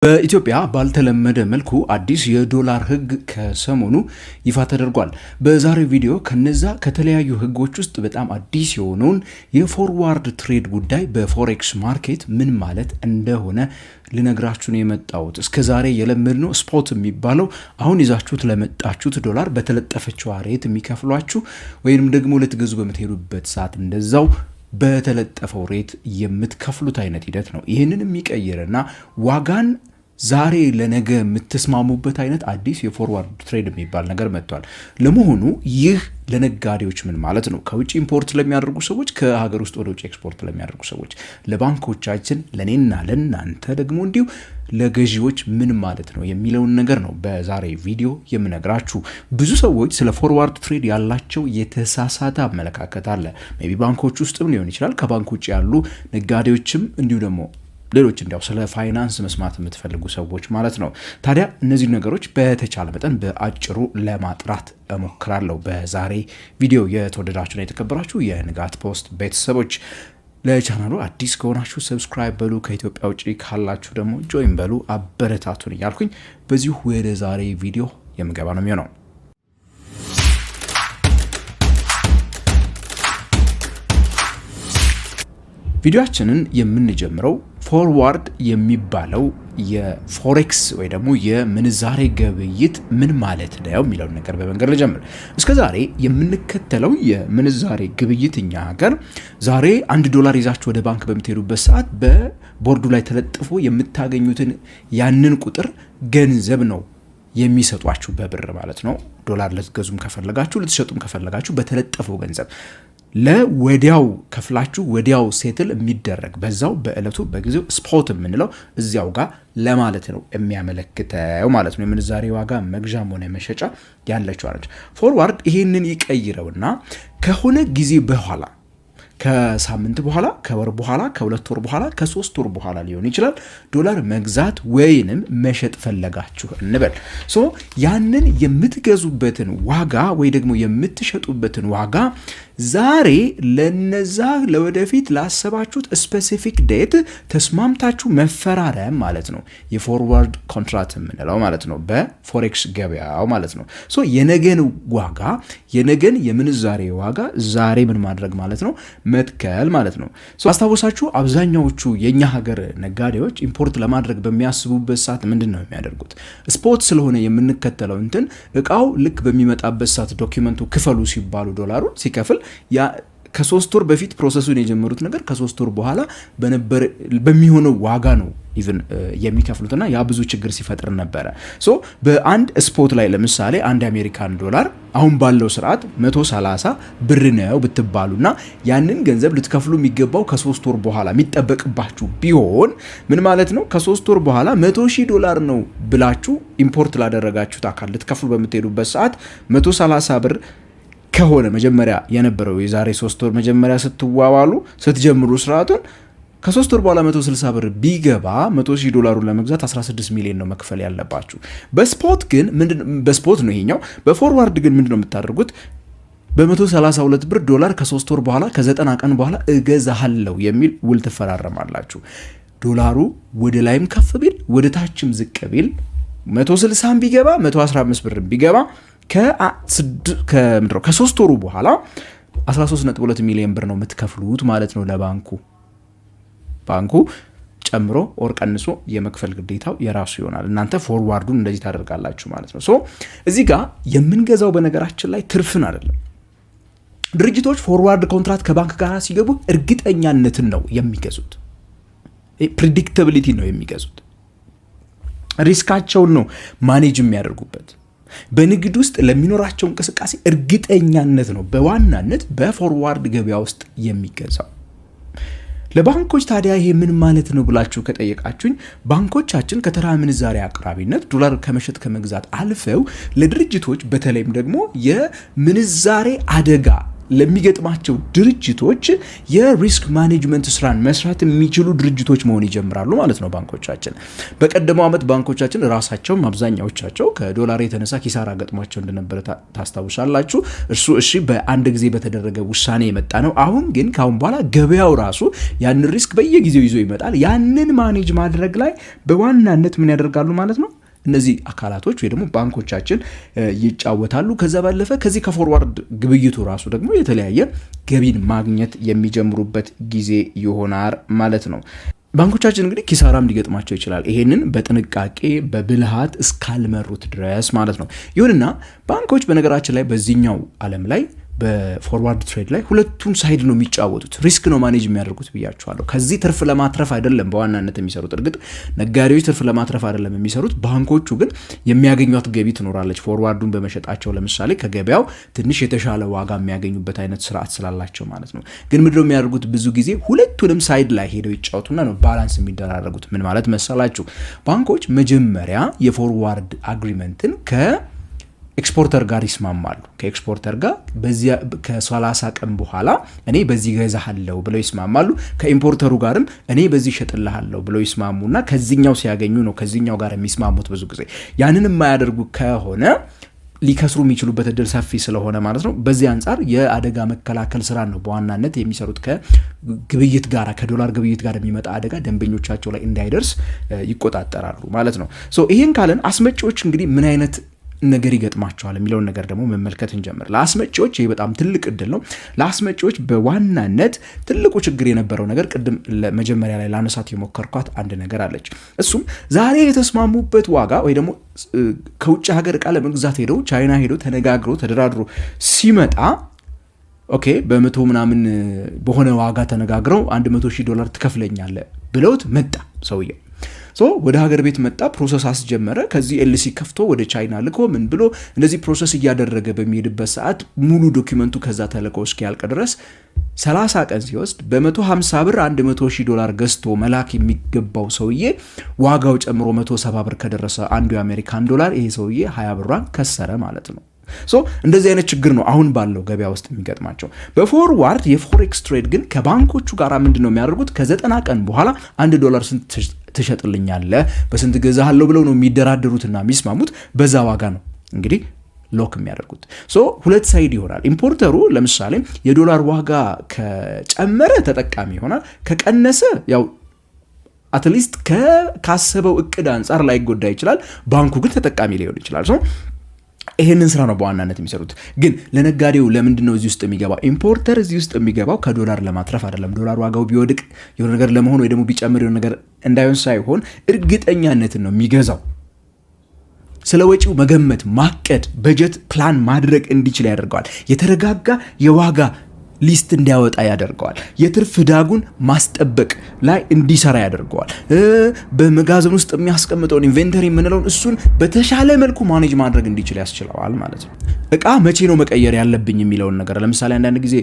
በኢትዮጵያ ባልተለመደ መልኩ አዲስ የዶላር ህግ ከሰሞኑ ይፋ ተደርጓል። በዛሬው ቪዲዮ ከነዛ ከተለያዩ ህጎች ውስጥ በጣም አዲስ የሆነውን የፎርዋርድ ትሬድ ጉዳይ በፎሬክስ ማርኬት ምን ማለት እንደሆነ ልነግራችሁ ነው የመጣሁት። እስከዛሬ የለመድነው ስፖት የሚባለው አሁን ይዛችሁት ለመጣችሁት ዶላር በተለጠፈችው ሬት የሚከፍሏችሁ ወይንም ደግሞ ልትገዙ በምትሄዱበት ሰዓት እንደዛው በተለጠፈው ሬት የምትከፍሉት አይነት ሂደት ነው። ይህንን የሚቀይርና ዋጋን ዛሬ ለነገ የምትስማሙበት አይነት አዲስ የፎርዋርድ ትሬድ የሚባል ነገር መጥቷል። ለመሆኑ ይህ ለነጋዴዎች ምን ማለት ነው? ከውጭ ኢምፖርት ለሚያደርጉ ሰዎች፣ ከሀገር ውስጥ ወደ ውጭ ኤክስፖርት ለሚያደርጉ ሰዎች፣ ለባንኮቻችን፣ ለኔና ለናንተ ደግሞ እንዲሁ ለገዢዎች ምን ማለት ነው የሚለውን ነገር ነው በዛሬ ቪዲዮ የምነግራችሁ። ብዙ ሰዎች ስለ ፎርዋርድ ትሬድ ያላቸው የተሳሳተ አመለካከት አለ። ሜቢ ባንኮች ውስጥም ሊሆን ይችላል፣ ከባንክ ውጭ ያሉ ነጋዴዎችም እንዲሁ ደግሞ ሌሎች እንዲያው ስለ ፋይናንስ መስማት የምትፈልጉ ሰዎች ማለት ነው። ታዲያ እነዚህ ነገሮች በተቻለ መጠን በአጭሩ ለማጥራት እሞክራለሁ በዛሬ ቪዲዮ። የተወደዳችሁና የተከበራችሁ የንጋት ፖስት ቤተሰቦች ለቻናሉ አዲስ ከሆናችሁ ሰብስክራይብ በሉ፣ ከኢትዮጵያ ውጭ ካላችሁ ደግሞ ጆይን በሉ፣ አበረታቱን እያልኩኝ በዚሁ ወደ ዛሬ ቪዲዮ የምገባ ነው የሚሆነው። ቪዲዮአችንን የምንጀምረው ፎርዋርድ የሚባለው የፎሬክስ ወይ ደግሞ የምንዛሬ ግብይት ምን ማለት ነው የሚለውን ነገር በመንገር ልጀምር። እስከዛሬ የምንከተለው የምንዛሬ ግብይት እኛ ሀገር ዛሬ $1 ይዛችሁ ወደ ባንክ በምትሄዱበት ሰዓት በቦርዱ ላይ ተለጥፎ የምታገኙትን ያንን ቁጥር ገንዘብ ነው የሚሰጧችሁ በብር ማለት ነው። ዶላር ልትገዙም ከፈለጋችሁ ልትሸጡም ከፈለጋችሁ በተለጠፈው ገንዘብ ለወዲያው ከፍላችሁ ወዲያው ሴትል የሚደረግ በዛው በእለቱ በጊዜው ስፖት የምንለው እዚያው ጋር ለማለት ነው የሚያመለክተው ማለት ነው። የምንዛሬ ዋጋ መግዣም ሆነ መሸጫ ያለችው አለች። ፎርዋርድ ይሄንን ይቀይረውና ከሆነ ጊዜ በኋላ ከሳምንት በኋላ ከወር በኋላ ከሁለት ወር በኋላ ከሶስት ወር በኋላ ሊሆን ይችላል ዶላር መግዛት ወይንም መሸጥ ፈለጋችሁ እንበል። ያንን የምትገዙበትን ዋጋ ወይ ደግሞ የምትሸጡበትን ዋጋ ዛሬ ለነዛ ለወደፊት ላሰባችሁት ስፔሲፊክ ዴት ተስማምታችሁ መፈራረም ማለት ነው። የፎርዋርድ ኮንትራክት የምንለው ማለት ነው በፎሬክስ ገበያው ማለት ነው። የነገን ዋጋ የነገን የምንዛሬ ዋጋ ዛሬ ምን ማድረግ ማለት ነው መትከል ማለት ነው። አስታውሳችሁ አብዛኛዎቹ የኛ ሀገር ነጋዴዎች ኢምፖርት ለማድረግ በሚያስቡበት ሰዓት ምንድን ነው የሚያደርጉት? ስፖት ስለሆነ የምንከተለው እንትን እቃው ልክ በሚመጣበት ሰዓት ዶክመንቱ ክፈሉ ሲባሉ ዶላሩን ሲከፍል ያ ከሶስት ወር በፊት ፕሮሰሱን የጀመሩት ነገር ከሶስት ወር በኋላ በሚሆነው ዋጋ ነው ኢቭን የሚከፍሉትና ያ ብዙ ችግር ሲፈጥር ነበረ። በአንድ ስፖት ላይ ለምሳሌ አንድ አሜሪካን ዶላር አሁን ባለው ስርዓት 130 ብር ነው ብትባሉና ያንን ገንዘብ ልትከፍሉ የሚገባው ከሶስት ወር በኋላ የሚጠበቅባችሁ ቢሆን ምን ማለት ነው? ከሶስት ወር በኋላ $100,000 ነው ብላችሁ ኢምፖርት ላደረጋችሁት አካል ልትከፍሉ በምትሄዱበት ሰዓት 130 ብር ከሆነ መጀመሪያ የነበረው የዛሬ 3 ወር መጀመሪያ ስትዋዋሉ ስትጀምሩ ስርዓቱን ከ3 ወር በኋላ 160 ብር ቢገባ $100,000 ለመግዛት 16 ሚሊዮን ነው መክፈል ያለባችሁ። በስፖት ግን በስፖት ነው ይሄኛው። በፎርዋርድ ግን ምንድነው የምታደርጉት? በ132 ብር ዶላር ከ3 ወር በኋላ ከ90 ቀን በኋላ እገዛሃለሁ የሚል ውል ትፈራረማላችሁ። ዶላሩ ወደ ላይም ከፍ ቢል ወደ ታችም ዝቅ ቢል 160 ቢገባ 115 ብር ቢገባ ከሶስት ወሩ በኋላ 13.2 ሚሊዮን ብር ነው የምትከፍሉት ማለት ነው ለባንኩ። ባንኩ ጨምሮ ኦር ቀንሶ የመክፈል ግዴታው የራሱ ይሆናል። እናንተ ፎርዋርዱን እንደዚህ ታደርጋላችሁ ማለት ነው። እዚህ ጋር የምንገዛው በነገራችን ላይ ትርፍን አይደለም። ድርጅቶች ፎርዋርድ ኮንትራክት ከባንክ ጋር ሲገቡ እርግጠኛነትን ነው የሚገዙት። ፕሬዲክታቢሊቲ ነው የሚገዙት። ሪስካቸውን ነው ማኔጅ የሚያደርጉበት። በንግድ ውስጥ ለሚኖራቸው እንቅስቃሴ እርግጠኛነት ነው በዋናነት በፎርዋርድ ገበያ ውስጥ የሚገዛው። ለባንኮች ታዲያ ይሄ ምን ማለት ነው ብላችሁ ከጠየቃችሁኝ ባንኮቻችን ከተራ ምንዛሬ አቅራቢነት ዶላር ከመሸጥ ከመግዛት አልፈው ለድርጅቶች በተለይም ደግሞ የምንዛሬ አደጋ ለሚገጥማቸው ድርጅቶች የሪስክ ማኔጅመንት ስራን መስራት የሚችሉ ድርጅቶች መሆን ይጀምራሉ ማለት ነው ባንኮቻችን። በቀደመው ዓመት ባንኮቻችን ራሳቸውም አብዛኛዎቻቸው ከዶላር የተነሳ ኪሳራ ገጥሟቸው እንደነበረ ታስታውሳላችሁ። እሺ በአንድ ጊዜ በተደረገ ውሳኔ የመጣ ነው። አሁን ግን ካሁን በኋላ ገበያው ራሱ ያንን ሪስክ በየጊዜው ይዞ ይመጣል። ያንን ማኔጅ ማድረግ ላይ በዋናነት ምን ያደርጋሉ ማለት ነው እነዚህ አካላቶች ወይ ደግሞ ባንኮቻችን ይጫወታሉ። ከዛ ባለፈ ከዚህ ከፎርዋርድ ግብይቱ ራሱ ደግሞ የተለያየ ገቢን ማግኘት የሚጀምሩበት ጊዜ ይሆናል ማለት ነው። ባንኮቻችን እንግዲህ ኪሳራም ሊገጥማቸው ይችላል፣ ይሄንን በጥንቃቄ በብልሃት እስካልመሩት ድረስ ማለት ነው። ይሁንና ባንኮች በነገራችን ላይ በዚህኛው ዓለም ላይ በፎርዋርድ ትሬድ ላይ ሁለቱም ሳይድ ነው የሚጫወቱት። ሪስክ ነው ማኔጅ የሚያደርጉት ብያቸዋለሁ። ከዚህ ትርፍ ለማትረፍ አይደለም በዋናነት የሚሰሩት። እርግጥ ነጋዴዎች ትርፍ ለማትረፍ አይደለም የሚሰሩት፣ ባንኮቹ ግን የሚያገኟት ገቢ ትኖራለች። ፎርዋርዱን በመሸጣቸው ለምሳሌ ከገበያው ትንሽ የተሻለ ዋጋ የሚያገኙበት አይነት ስርዓት ስላላቸው ማለት ነው። ግን ምንድነው የሚያደርጉት? ብዙ ጊዜ ሁለቱንም ሳይድ ላይ ሄደው ይጫወቱና ነው ባላንስ የሚደራረጉት። ምን ማለት መሰላችሁ? ባንኮች መጀመሪያ የፎርዋርድ አግሪመንትን ኤክስፖርተር ጋር ይስማማሉ። ከኤክስፖርተር ጋር በዚያ ከ30 ቀን በኋላ እኔ በዚህ ገዛሃለሁ ብለው ይስማማሉ። ከኢምፖርተሩ ጋርም እኔ በዚህ ሸጥልሃለሁ ብለው ይስማሙና ከዚህኛው ሲያገኙ ነው ከዚህኛው ጋር የሚስማሙት። ብዙ ጊዜ ያንን የማያደርጉ ከሆነ ሊከስሩ የሚችሉበት እድል ሰፊ ስለሆነ ማለት ነው። በዚህ አንጻር የአደጋ መከላከል ስራ ነው በዋናነት የሚሰሩት። ከግብይት ጋር ከዶላር ግብይት ጋር የሚመጣ አደጋ ደንበኞቻቸው ላይ እንዳይደርስ ይቆጣጠራሉ ማለት ነው። ይህን ካለን አስመጪዎች እንግዲህ ምን አይነት ነገር ይገጥማቸዋል የሚለውን ነገር ደግሞ መመልከት እንጀምር። ለአስመጪዎች ይህ በጣም ትልቅ እድል ነው። ለአስመጪዎች በዋናነት ትልቁ ችግር የነበረው ነገር ቅድም መጀመሪያ ላይ ላነሳት የሞከርኳት አንድ ነገር አለች። እሱም ዛሬ የተስማሙበት ዋጋ ወይ ደግሞ ከውጭ ሀገር እቃ ለመግዛት ሄደው ቻይና ሄደው ተነጋግሮ ተደራድሮ ሲመጣ ኦኬ በመቶ ምናምን በሆነ ዋጋ ተነጋግረው $100,000 ትከፍለኛለህ ብለውት መጣ ሰውየው። ወደ ሀገር ቤት መጣ፣ ፕሮሰስ አስጀመረ። ከዚህ ኤልሲ ከፍቶ ወደ ቻይና ልኮ ምን ብሎ እንደዚህ ፕሮሰስ እያደረገ በሚሄድበት ሰዓት ሙሉ ዶክመንቱ ከዛ ተልኮ እስኪያልቅ ድረስ 30 ቀን ሲወስድ በ150 ብር $100,000 ገዝቶ መላክ የሚገባው ሰውዬ ዋጋው ጨምሮ 170 ብር ከደረሰ አንዱ የአሜሪካን ዶላር ይሄ ሰውዬ 20 ብሯን ከሰረ ማለት ነው። እንደዚህ አይነት ችግር ነው አሁን ባለው ገበያ ውስጥ የሚገጥማቸው። በፎርዋርድ የፎሬክስ ትሬድ ግን ከባንኮቹ ጋር ምንድነው የሚያደርጉት? ከ90 ቀን በኋላ $1 ስንት ትሸጥልኛለህ፣ በስንት ገዛሃለሁ ብለው ነው የሚደራደሩትና የሚስማሙት። በዛ ዋጋ ነው እንግዲህ ሎክ የሚያደርጉት። ሁለት ሳይድ ይሆናል። ኢምፖርተሩ ለምሳሌ የዶላር ዋጋ ከጨመረ ተጠቃሚ ይሆናል፣ ከቀነሰ ያው አትሊስት ካሰበው እቅድ አንጻር ላይ ጎዳ ይችላል። ባንኩ ግን ተጠቃሚ ሊሆን ይችላል። ይሄንን ስራ ነው በዋናነት የሚሰሩት። ግን ለነጋዴው ለምንድን ነው እዚህ ውስጥ የሚገባው? ኢምፖርተር እዚህ ውስጥ የሚገባው ከዶላር ለማትረፍ አይደለም። ዶላር ዋጋው ቢወድቅ የሆነ ነገር ለመሆን ወይ ደግሞ ቢጨምር የሆነ ነገር እንዳይሆን ሳይሆን እርግጠኛነትን ነው የሚገዛው። ስለ ወጪው መገመት፣ ማቀድ፣ በጀት ፕላን ማድረግ እንዲችል ያደርገዋል። የተረጋጋ የዋጋ ሊስት እንዲያወጣ ያደርገዋል። የትርፍ ዳጉን ማስጠበቅ ላይ እንዲሰራ ያደርገዋል። በመጋዘን ውስጥ የሚያስቀምጠውን ኢንቬንተሪ የምንለውን እሱን በተሻለ መልኩ ማኔጅ ማድረግ እንዲችል ያስችለዋል ማለት ነው። እቃ መቼ ነው መቀየር ያለብኝ የሚለውን ነገር ለምሳሌ አንዳንድ ጊዜ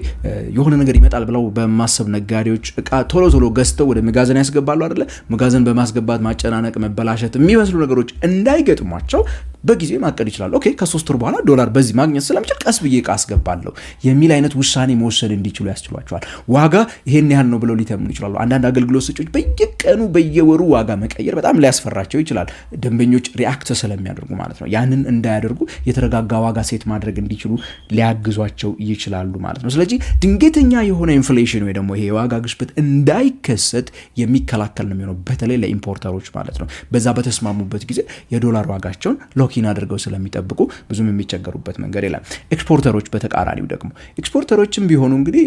የሆነ ነገር ይመጣል ብለው በማሰብ ነጋዴዎች እቃ ቶሎ ቶሎ ገዝተው ወደ መጋዘን ያስገባሉ አይደለ? መጋዘን በማስገባት ማጨናነቅ፣ መበላሸት የሚመስሉ ነገሮች እንዳይገጥሟቸው በጊዜ ማቀድ ይችላል። ኦኬ ከ3 ወር በኋላ ዶላር በዚህ ማግኘት ስለምችል ቀስ ብዬ እቃ አስገባለሁ የሚል አይነት ውሳኔ መወሰን እንዲችሉ ያስችሏቸዋል። ዋጋ ይሄን ያህል ነው ብለው ሊተምኑ ይችላሉ። አንዳንድ አገልግሎት ሰጪዎች በየቀኑ በየወሩ ዋጋ መቀየር በጣም ሊያስፈራቸው ይችላል፣ ደንበኞች ሪአክት ስለሚያደርጉ ማለት ነው። ያንን እንዳያደርጉ የተረጋጋ ዋጋ ሴት ማድረግ እንዲችሉ ሊያግዟቸው ይችላሉ ማለት ነው። ስለዚህ ድንገተኛ የሆነ ኢንፍሌሽን ወይ ደግሞ ይሄ የዋጋ ግሽበት እንዳይከሰት የሚከላከል ነው የሚሆነው፣ በተለይ ለኢምፖርተሮች ማለት ነው። በዛ በተስማሙበት ጊዜ የዶላር ዋጋቸውን ሎኪን አድርገው ስለሚጠብቁ ብዙም የሚቸገሩበት መንገድ የለም። ኤክስፖርተሮች በተቃራኒው ደግሞ ኤክስፖርተሮችም ቢሆኑ እንግዲህ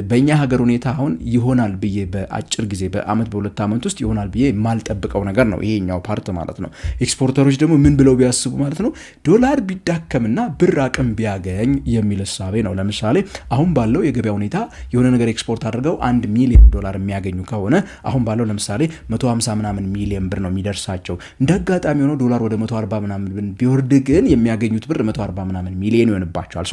በእኛ ሀገር ሁኔታ አሁን ይሆናል ብዬ በአጭር ጊዜ በአመት በሁለት አመት ውስጥ ይሆናል ብዬ የማልጠብቀው ነገር ነው ይሄኛው ፓርት ማለት ነው። ኤክስፖርተሮች ደግሞ ምን ብለው ቢያስቡ ማለት ነው ዶላር ቢዳከምና ብር አቅም ቢያገኝ የሚል እሳቤ ነው። ለምሳሌ አሁን ባለው የገበያ ሁኔታ የሆነ ነገር ኤክስፖርት አድርገው $1 ሚሊዮን የሚያገኙ ከሆነ አሁን ባለው ለምሳሌ 150 ምናምን ሚሊዮን ብር ነው የሚደርሳቸው። እንዳጋጣሚ ሆኖ ዶላር ወደ 140 ምናምን ቢወርድ ግን የሚያገኙት ብር 140 ምናምን ሚሊዮን ይሆንባቸዋል።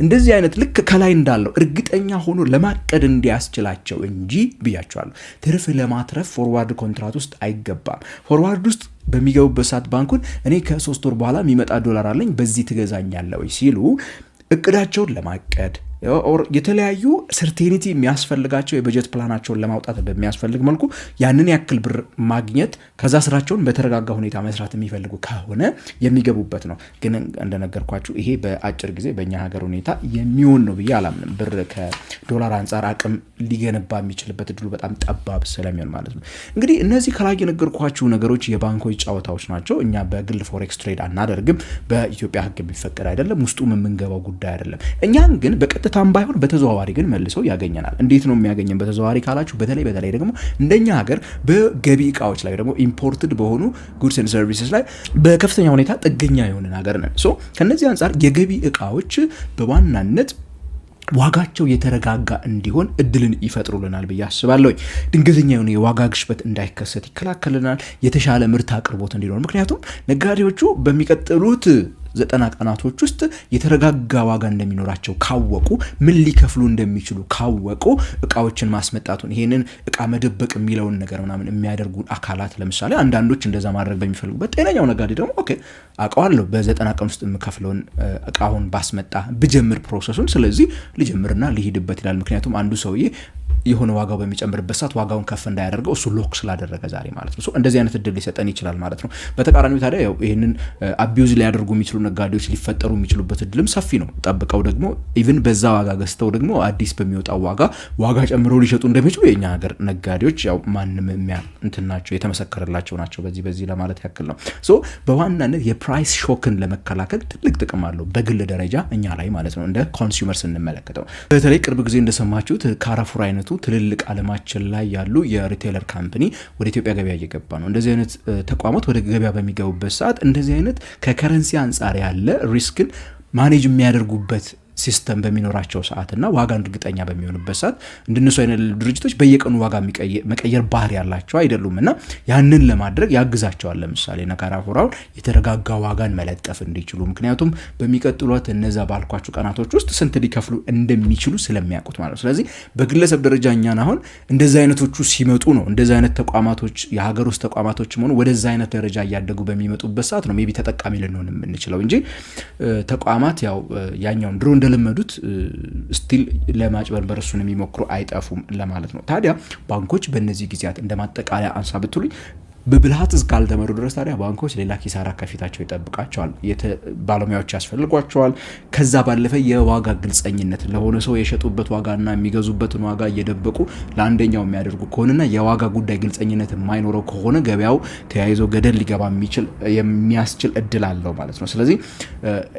እንደዚህ አይነት ልክ ከላይ እንዳለው እርግጠኛ ሆኖ ለማቀድ እንዲያስችላቸው እንጂ ብያቸዋለሁ፣ ትርፍ ለማትረፍ ፎርዋርድ ኮንትራት ውስጥ አይገባም። ፎርዋርድ ውስጥ በሚገቡበት ሰዓት ባንኩን እኔ ከ3 ወር በኋላ የሚመጣ ዶላር አለኝ በዚህ ትገዛኛለህ ወይ ሲሉ እቅዳቸውን ለማቀድ የተለያዩ ሰርቴኒቲ የሚያስፈልጋቸው የበጀት ፕላናቸውን ለማውጣት በሚያስፈልግ መልኩ ያንን ያክል ብር ማግኘት ከዛ ስራቸውን በተረጋጋ ሁኔታ መስራት የሚፈልጉ ከሆነ የሚገቡበት ነው። ግን እንደነገርኳችሁ ይሄ በአጭር ጊዜ በእኛ ሀገር ሁኔታ የሚሆን ነው ብዬ አላምንም። ብር ከዶላር አንጻር አቅም ሊገነባ የሚችልበት እድሉ በጣም ጠባብ ስለሚሆን ማለት ነው። እንግዲህ እነዚህ ከላይ የነገርኳችሁ ነገሮች የባንኮች ጨዋታዎች ናቸው። እኛ በግል ፎሬክስ ትሬድ አናደርግም። በኢትዮጵያ ሕግ የሚፈቀድ አይደለም። ውስጡም የምንገባው ጉዳይ አይደለም። እኛን ግን በቀጥታም ባይሆን በተዘዋዋሪ ግን መልሰው ያገኘናል። እንዴት ነው የሚያገኘን በተዘዋዋሪ ካላችሁ፣ በተለይ ደግሞ እንደኛ ሀገር በገቢ እቃዎች ላይ ደግሞ ኢምፖርትድ በሆኑ ጉድስ ኤንድ ሰርቪስስ ላይ በከፍተኛ ሁኔታ ጥገኛ የሆነን ሀገር ነን። ሶ ከነዚህ አንጻር የገቢ እቃዎች በዋናነት ዋጋቸው የተረጋጋ እንዲሆን እድልን ይፈጥሩልናል ብዬ አስባለሁ። ድንገተኛ የሆነ የዋጋ ግሽበት እንዳይከሰት ይከላከልናል። የተሻለ ምርት አቅርቦት እንዲኖር፣ ምክንያቱም ነጋዴዎቹ በሚቀጥሉት 90 ቀናቶች ውስጥ የተረጋጋ ዋጋ እንደሚኖራቸው ካወቁ፣ ምን ሊከፍሉ እንደሚችሉ ካወቁ እቃዎችን ማስመጣቱን ይሄንን እቃ መደበቅ የሚለውን ነገር ምናምን የሚያደርጉ አካላት ለምሳሌ አንዳንዶች እንደዛ ማድረግ በሚፈልጉበት፣ ጤነኛው ነጋዴ ደግሞ ኦኬ አውቀዋለሁ በ90 ቀን ውስጥ የምከፍለውን እቃውን ባስመጣ ብጀምር ፕሮሰሱን፣ ስለዚህ ልጀምርና ልሂድበት ይላል። ምክንያቱም አንዱ ሰውዬ የሆነ ዋጋው በሚጨምርበት ሰዓት ዋጋውን ከፍ እንዳያደርገው እሱ ሎክ ስላደረገ ዛሬ ማለት ነው። እንደዚህ አይነት እድል ሊሰጠን ይችላል ማለት ነው። በተቃራኒው ታዲያ ያው ይሄንን አቢዩዝ ሊያደርጉ የሚችሉ ነጋዴዎች ሊፈጠሩ የሚችሉበት እድልም ሰፊ ነው። ጠብቀው ደግሞ ኢቭን በዛ ዋጋ ገዝተው ደግሞ አዲስ በሚወጣው ዋጋ ጨምረው ሊሸጡ እንደሚችሉ የኛ ሀገር ነጋዴዎች ያው ማንም እንትናቸው የተመሰከረላቸው ናቸው። በዚህ ለማለት ያክል ነው። በዋናነት የፕራይስ ሾክን ለመከላከል ትልቅ ጥቅም አለው በግል ደረጃ እኛ ላይ ማለት ነው። እንደ ኮንሱመር ስንመለከተው በተለይ ቅርብ ጊዜ እንደሰማችሁት ካራፉር አይነቱ ትልልቅ ዓለማችን ላይ ያሉ የሪቴለር ካምፓኒ ወደ ኢትዮጵያ ገበያ እየገባ ነው። እንደዚህ አይነት ተቋማት ወደ ገበያ በሚገቡበት ሰዓት እንደዚህ አይነት ከከረንሲ አንጻር ያለ ሪስክን ማኔጅ የሚያደርጉበት ሲስተም በሚኖራቸው ሰዓትና ዋጋን እርግጠኛ በሚሆኑበት ሰዓት እንደነሱ አይነት ድርጅቶች በየቀኑ ዋጋ መቀየር ባህሪ ያላቸው አይደሉም እና ያንን ለማድረግ ያግዛቸዋል። ለምሳሌ ካራፉራውን የተረጋጋ ዋጋን መለጠፍ እንዲችሉ፣ ምክንያቱም በሚቀጥሉት እነዛ ባልኳችሁ ቀናቶች ውስጥ ስንት ሊከፍሉ እንደሚችሉ ስለሚያውቁት ማለት ነው። ስለዚህ በግለሰብ ደረጃ እኛን አሁን እንደዚህ አይነቶቹ ሲመጡ ነው እንደዚህ አይነት ተቋማቶች የሀገር ውስጥ ተቋማቶችም ሆኑ ወደዛ አይነት ደረጃ እያደጉ በሚመጡበት ሰዓት ነው ሜቢ ተጠቃሚ ልንሆን የምንችለው እንጂ ተቋማት ያው ያኛውን ድሮ ለመዱት ስቲል ለማጭበርበር እሱን የሚሞክሩ አይጠፉም ለማለት ነው። ታዲያ ባንኮች በእነዚህ ጊዜያት እንደማጠቃለያ አንሳ ብትሉኝ በብልሃት እስካልተመሩ ድረስ ታዲያ ባንኮች ሌላ ኪሳራ ከፊታቸው ይጠብቃቸዋል። ባለሙያዎች ያስፈልጓቸዋል። ከዛ ባለፈ የዋጋ ግልጸኝነት ለሆነ ሰው የሸጡበት ዋጋና የሚገዙበትን ዋጋ እየደበቁ ለአንደኛው የሚያደርጉ ከሆነና የዋጋ ጉዳይ ግልጸኝነት የማይኖረው ከሆነ ገበያው ተያይዞ ገደል ሊገባ የሚያስችል እድል አለው ማለት ነው። ስለዚህ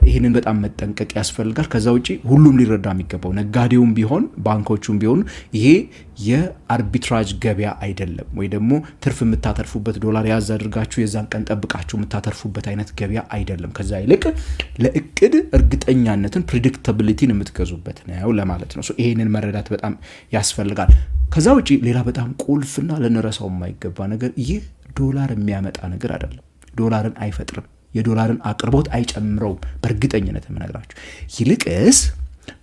ይህንን በጣም መጠንቀቅ ያስፈልጋል። ከዛ ውጪ ሁሉም ሊረዳ የሚገባው ነጋዴውም ቢሆን ባንኮቹም ቢሆኑ ይሄ የአርቢትራጅ ገበያ አይደለም፣ ወይ ደግሞ ትርፍ የምታተርፉበት ዶላር ያዝ አድርጋችሁ የዛን ቀን ጠብቃችሁ የምታተርፉበት አይነት ገበያ አይደለም። ከዛ ይልቅ ለእቅድ እርግጠኛነትን ፕሪዲክታቢሊቲን የምትገዙበት ነው ለማለት ነው። ይሄንን መረዳት በጣም ያስፈልጋል። ከዛ ውጪ ሌላ በጣም ቁልፍና ልንረሳው የማይገባ ነገር ይህ ዶላር የሚያመጣ ነገር አይደለም። ዶላርን አይፈጥርም። የዶላርን አቅርቦት አይጨምረውም። በእርግጠኝነት የምነግራችሁ ይልቅስ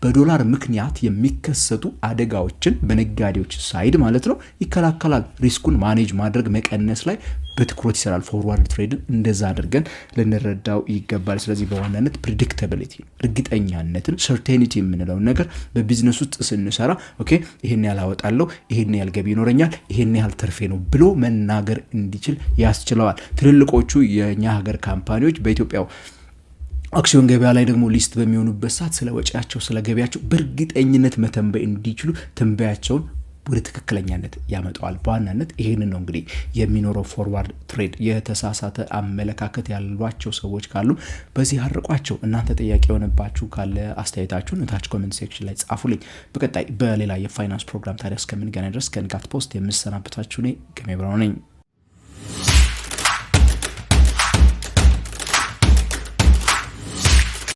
በዶላር ምክንያት የሚከሰቱ አደጋዎችን በነጋዴዎች ሳይድ ማለት ነው ይከላከላል። ሪስኩን ማኔጅ ማድረግ መቀነስ ላይ በትኩረት ይሰራል። ፎርዋርድ ትሬድን እንደዛ አድርገን ልንረዳው ይገባል። ስለዚህ በዋናነት ፕሪዲክታቢሊቲ እርግጠኛነትን ሰርቴኒቲ የምንለውን ነገር በቢዝነስ ውስጥ ስንሰራ ኦኬ ይሄን ያህል አወጣለሁ፣ ይሄን ያህል ገቢ ይኖረኛል፣ ይሄን ያህል ትርፌ ነው ብሎ መናገር እንዲችል ያስችለዋል። ትልልቆቹ የኛ ሀገር ካምፓኒዎች በኢትዮጵያው አክሲዮን ገበያ ላይ ደግሞ ሊስት በሚሆኑበት ሰዓት ስለ ወጪያቸው ስለ ገቢያቸው በእርግጠኝነት መተንበይ እንዲችሉ ትንበያቸውን ወደ ትክክለኛነት ያመጣዋል። በዋናነት ይሄንን ነው እንግዲህ የሚኖረው ፎርዋርድ ትሬድ። የተሳሳተ አመለካከት ያሏቸው ሰዎች ካሉ በዚህ አርቋቸው። እናንተ ጥያቄ የሆነባችሁ ካለ አስተያየታችሁን እታች ኮሜንት ሴክሽን ላይ ጻፉልኝ። በቀጣይ በሌላ የፋይናንስ ፕሮግራም ታዲያ እስከምንገናኝ ድረስ ከንጋት ፖስት የምሰናበታችሁ እኔ ገሜ ብራው ነኝ።